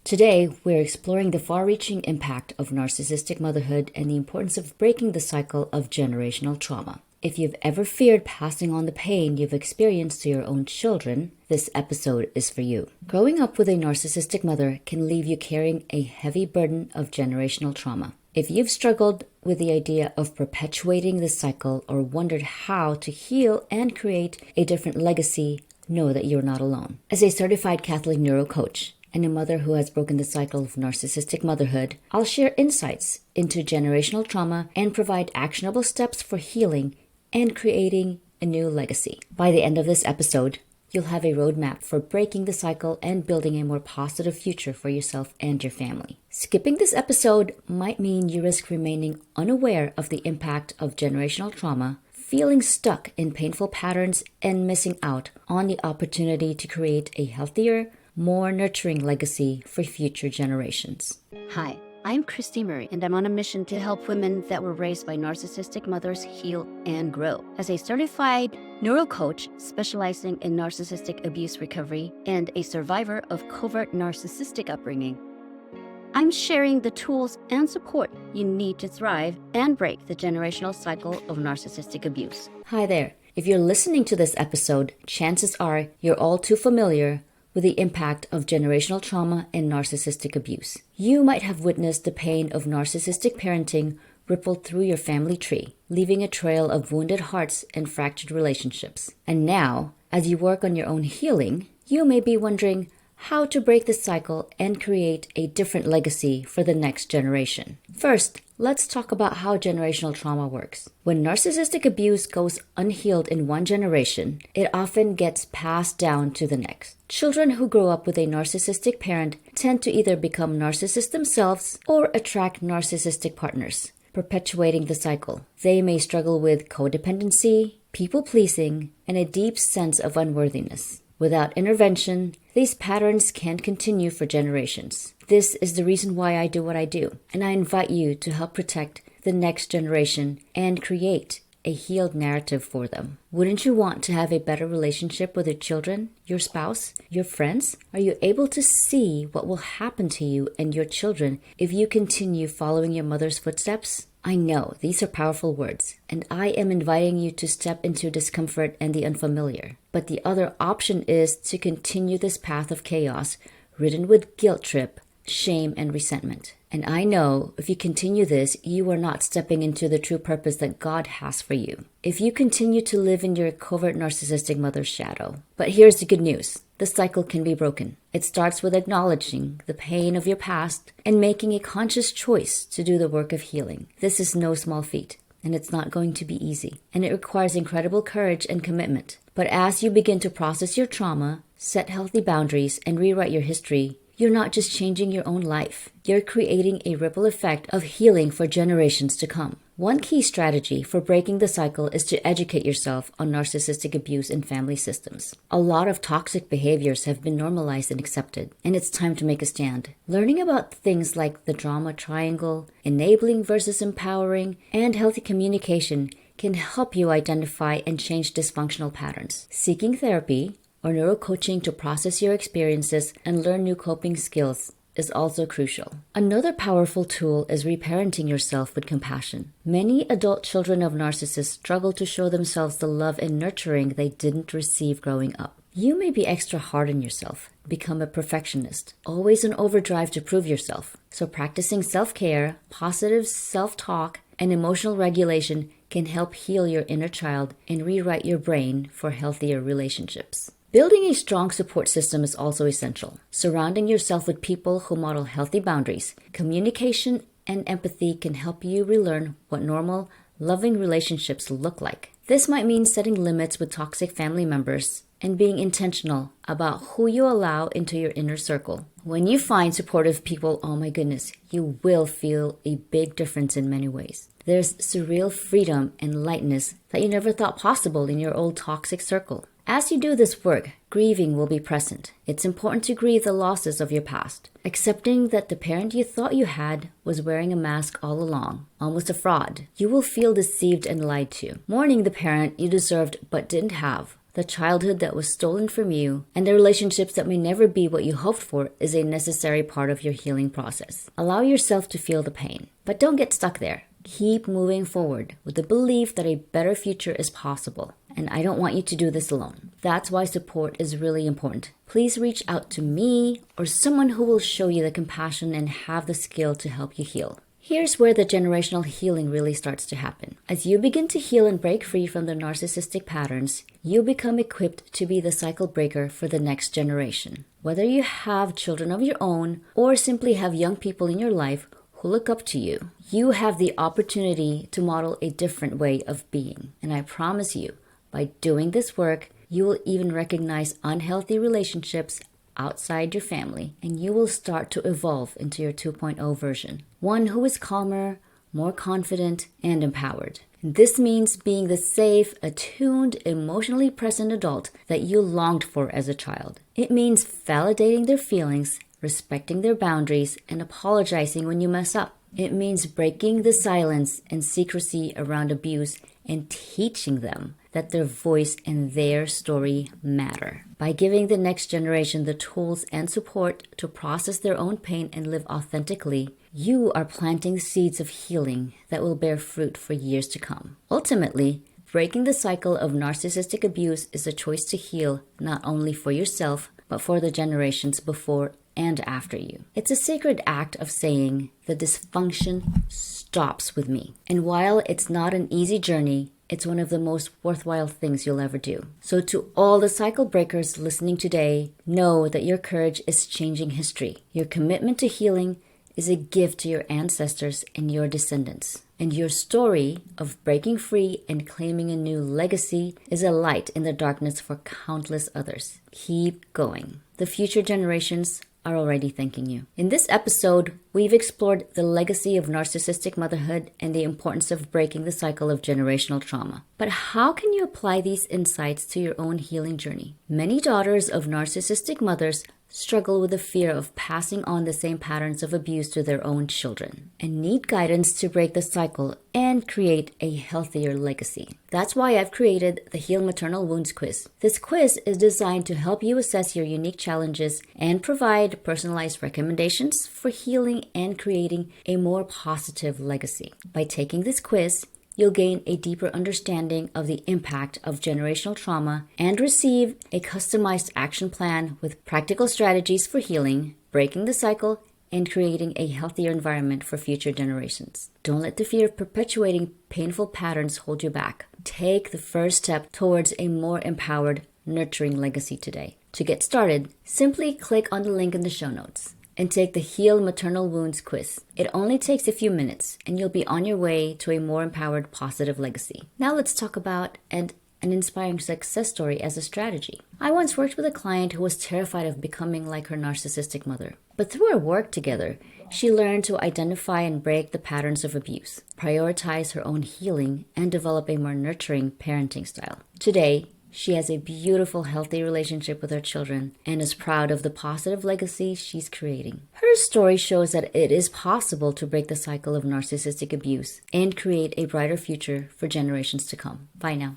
Today, we're exploring the far-reaching impact of narcissistic motherhood and the importance of breaking the cycle of generational trauma. If you've ever feared passing on the pain you've experienced to your own children, this episode is for you. Growing up with a narcissistic mother can leave you carrying a heavy burden of generational trauma. If you've struggled with the idea of perpetuating this cycle or wondered how to heal and create a different legacy, know that you're not alone. As a certified Catholic neuro coach and a mother who has broken the cycle of narcissistic motherhood, I'll share insights into generational trauma and provide actionable steps for healing and creating a new legacy. By the end of this episode, you'll have a roadmap for breaking the cycle and building a more positive future for yourself and your family. Skipping this episode might mean you risk remaining unaware of the impact of generational trauma, feeling stuck in painful patterns, and missing out on the opportunity to create a healthier, more nurturing legacy for future generations. Hi, I'm Christy Murray, and I'm on a mission to help women that were raised by narcissistic mothers heal and grow. As a certified neuro coach specializing in narcissistic abuse recovery and a survivor of covert narcissistic upbringing, I'm sharing the tools and support you need to thrive and break the generational cycle of narcissistic abuse. Hi there. If you're listening to this episode, chances are you're all too familiar with the impact of generational trauma and narcissistic abuse. You might have witnessed the pain of narcissistic parenting rippled through your family tree, leaving a trail of wounded hearts and fractured relationships. And now, as you work on your own healing, you may be wondering how to break the cycle and create a different legacy for the next generation. First, let's talk about how generational trauma works. When narcissistic abuse goes unhealed in one generation, it often gets passed down to the next. Children who grow up with a narcissistic parent tend to either become narcissists themselves or attract narcissistic partners, perpetuating the cycle. They may struggle with codependency, people-pleasing, and a deep sense of unworthiness. Without intervention, these patterns can continue for generations. This is the reason why I do what I do, and I invite you to help protect the next generation and create a healed narrative for them. Wouldn't you want to have a better relationship with your children, your spouse, your friends? Are you able to see what will happen to you and your children if you continue following your mother's footsteps? I know these are powerful words, and I am inviting you to step into discomfort and the unfamiliar. But the other option is to continue this path of chaos, ridden with guilt trip, shame, and resentment. And I know if you continue this, you are not stepping into the true purpose that God has for you. If you continue to live in your covert narcissistic mother's shadow. But here's the good news. The cycle can be broken. It starts with acknowledging the pain of your past and making a conscious choice to do the work of healing. This is no small feat, and it's not going to be easy. And it requires incredible courage and commitment. But as you begin to process your trauma, set healthy boundaries, and rewrite your history, you're not just changing your own life. You're creating a ripple effect of healing for generations to come. One key strategy for breaking the cycle is to educate yourself on narcissistic abuse in family systems. A lot of toxic behaviors have been normalized and accepted, and it's time to make a stand. Learning about things like the drama triangle, enabling versus empowering, and healthy communication can help you identify and change dysfunctional patterns. Seeking therapy or neurocoaching to process your experiences and learn new coping skills is also crucial. Another powerful tool is reparenting yourself with compassion. Many adult children of narcissists struggle to show themselves the love and nurturing they didn't receive growing up. You may be extra hard on yourself, become a perfectionist, always in overdrive to prove yourself. So practicing self-care, positive self-talk, and emotional regulation can help heal your inner child and rewrite your brain for healthier relationships. Building a strong support system is also essential. Surrounding yourself with people who model healthy boundaries, communication, and empathy can help you relearn what normal, loving relationships look like. This might mean setting limits with toxic family members and being intentional about who you allow into your inner circle. When you find supportive people, oh my goodness, you will feel a big difference in many ways. There's surreal freedom and lightness that you never thought possible in your old toxic circle. As you do this work, grieving will be present. It's important to grieve the losses of your past, accepting that the parent you thought you had was wearing a mask all along, almost a fraud. You will feel deceived and lied to. Mourning the parent you deserved but didn't have, The childhood that was stolen from you and the relationships that may never be what you hoped for is a necessary part of your healing process. Allow yourself to feel the pain, but don't get stuck there. Keep moving forward with the belief that a better future is possible. And I don't want you to do this alone. That's why support is really important. Please reach out to me or someone who will show you the compassion and have the skill to help you heal. Here's where the generational healing really starts to happen. As you begin to heal and break free from the narcissistic patterns, you become equipped to be the cycle breaker for the next generation. Whether you have children of your own or simply have young people in your life who look up to you, you have the opportunity to model a different way of being. And I promise you, by doing this work, you will even recognize unhealthy relationships outside your family, and you will start to evolve into your 2.0 version. One who is calmer, more confident, and empowered. This means being the safe, attuned, emotionally present adult that you longed for as a child. It means validating their feelings, respecting their boundaries, and apologizing when you mess up. It means breaking the silence and secrecy around abuse and teaching them that their voice and their story matter. By giving the next generation the tools and support to process their own pain and live authentically, you are planting seeds of healing that will bear fruit for years to come. Ultimately, breaking the cycle of narcissistic abuse is a choice to heal not only for yourself, but for the generations before and after you. It's a sacred act of saying the dysfunction stops with me. And while it's not an easy journey, it's one of the most worthwhile things you'll ever do. So to all the cycle breakers listening today, know that your courage is changing history. Your commitment to healing is a gift to your ancestors and your descendants. And your story of breaking free and claiming a new legacy is a light in the darkness for countless others. Keep going. The future generations are already thanking you. In this episode, we've explored the legacy of narcissistic motherhood and the importance of breaking the cycle of generational trauma. But how can you apply these insights to your own healing journey? Many daughters of narcissistic mothers struggle with the fear of passing on the same patterns of abuse to their own children and need guidance to break the cycle and create a healthier legacy. That's why I've created the Heal Maternal Wounds Quiz. This quiz is designed to help you assess your unique challenges and provide personalized recommendations for healing and creating a more positive legacy. By taking this quiz, you'll gain a deeper understanding of the impact of generational trauma and receive a customized action plan with practical strategies for healing, breaking the cycle, and creating a healthier environment for future generations. Don't let the fear of perpetuating painful patterns hold you back. Take the first step towards a more empowered, nurturing legacy today. To get started, simply click on the link in the show notes and take the Heal Maternal Wounds quiz. It only takes a few minutes and you'll be on your way to a more empowered, positive legacy. Now let's talk about an inspiring success story as a strategy. I once worked with a client who was terrified of becoming like her narcissistic mother. But through our work together, she learned to identify and break the patterns of abuse, prioritize her own healing, and develop a more nurturing parenting style. Today, she has a beautiful, healthy relationship with her children and is proud of the positive legacy she's creating. Her story shows that it is possible to break the cycle of narcissistic abuse and create a brighter future for generations to come. Bye now.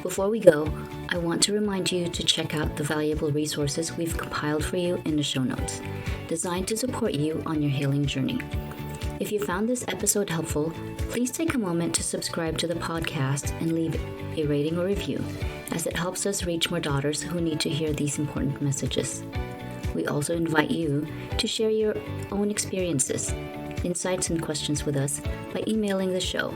Before we go, I want to remind you to check out the valuable resources we've compiled for you in the show notes, designed to support you on your healing journey. If you found this episode helpful, please take a moment to subscribe to the podcast and leave a rating or review, as it helps us reach more daughters who need to hear these important messages. We also invite you to share your own experiences, insights, and questions with us by emailing the show,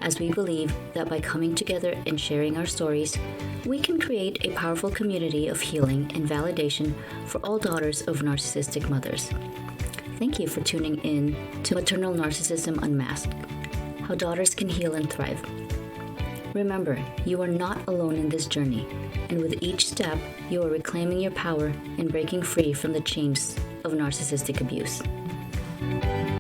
as we believe that by coming together and sharing our stories, we can create a powerful community of healing and validation for all daughters of narcissistic mothers. Thank you for tuning in to Maternal Narcissism Unmasked, how daughters can heal and thrive. Remember, you are not alone in this journey, and with each step, you are reclaiming your power and breaking free from the chains of narcissistic abuse.